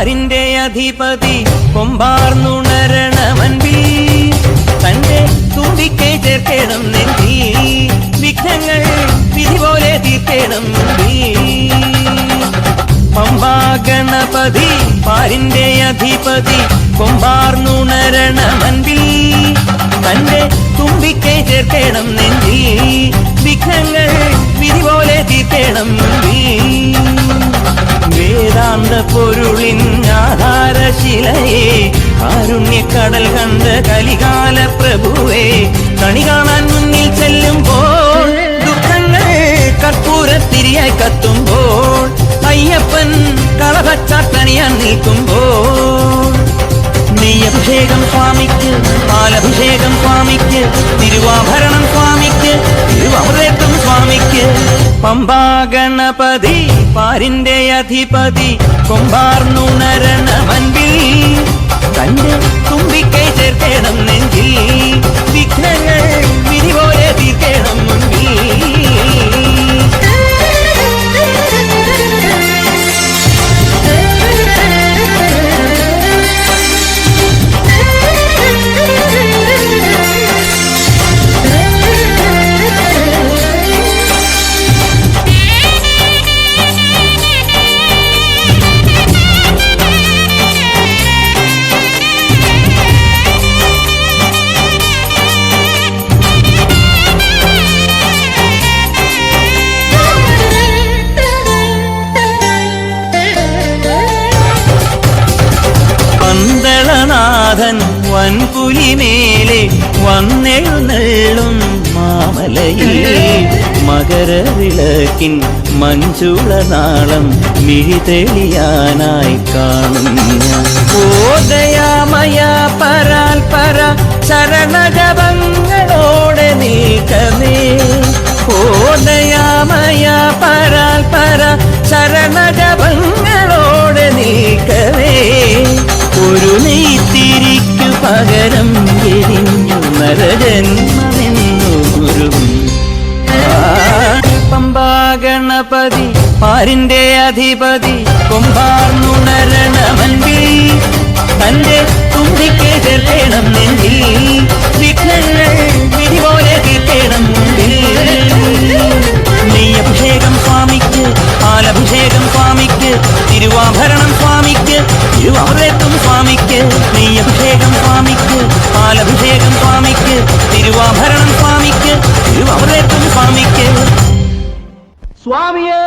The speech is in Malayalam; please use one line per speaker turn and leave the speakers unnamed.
പാരിന്റെ അധിപതി കൊമ്പാർന്നുണരണമൻപിൽ തന്റെ തുമ്പിക്കെ ചേർക്കണം നെഞ്ചി വിഘ്നങ്ങൾ വിധി പോലെ തീർക്കണം പമ്പാ ഗണപതി പാരിന്റെ അധിപതി കൊമ്പാർന്നുണരണമൻപിൽ തന്റെ തുമ്പിക്കെ ചേർക്കണം നെഞ്ചി വിഘ്നങ്ങൾ വിധി പോലെ തീർക്കണം വേദാന്ത പൊരുളിൻ ആധാരശിലയെ കാരുണ്യക്കടൽ കണ്ട കലികാല പ്രഭുവേ കണി കാണാൻ മുന്നിൽ ചെല്ലുമ്പോൾ ദുഃഖങ്ങൾ കർപ്പൂരത്തിരിയായി കത്തുമ്പോൾ അയ്യപ്പൻ കളഭച്ചാട്ടണിയാൻ നിൽക്കുമ്പോൾ നെയ്യഭിഷേകം സ്വാമിക്ക് പാലഭിഷേകം സ്വാമിക്ക് തിരുവാഭരണം സ്വാമിക്ക് തിരുവമൃതത്വം സ്വാമിക്ക് പമ്പാ ഗണപതി പാരിന്റെ അധിപതി കൊമ്പാർന്നുണരണമൻപിൽ തന്റെ തുമ്പിക്കൈ ചേർക്കണം നെഞ്ചിൽ വിഘ്നങ്ങൾ വിധി പോലെ തീർക്കണം മുൻപിൽ പന്തളനാഥൻ വൻപുലിമേലെ വന്നെഴുന്നള്ളും മാമലയിൽ മകരവിളക്കിൻ മഞ്ചുളനാളം മിഴിതെളിയാനായി കാണുന്ന ഓദയാമയ പരാൽപര ചരണജപങ്ങളോടെ നീക്കമേ ഓദയാമയ പരാൽപര ചരണജപങ്ങളോടെ നീക്കമേ ഒരു നെയ്ത്തിരിക്കു പകരം എരിഞ്ഞു നരജന്മമെന്നു ഗുരുവും പമ്പാ ഗണപതി പാരിന്റെ അധിപതി കൊമ്പാർന്നുണരണമൻപിൽ തന്റെ തുമ്പിക്കെ ചേർക്കണം നെഞ്ചിൽ വിഘ്നങ്ങൾ വിധി പോലെ തീർക്കണം മുൻപിൽ നെയ്യഭിഷേകം സ്വാമിക്ക് പാലഭിഷേകം സ്വാമിക്ക് തിരുവാഭരണം സ്വാമിക്ക് തിരുവമൃതത്വം സ്വാമിക്ക് നെയ്യഭിഷേകം സ്വാമിക്ക് പാലഭിഷേകം സ്വാമിക്ക് തിരുവാഭരണം സ്വാമിക്ക് തിരുവമൃതത്വം സ്വാമിക്ക് സ്വാമിയേ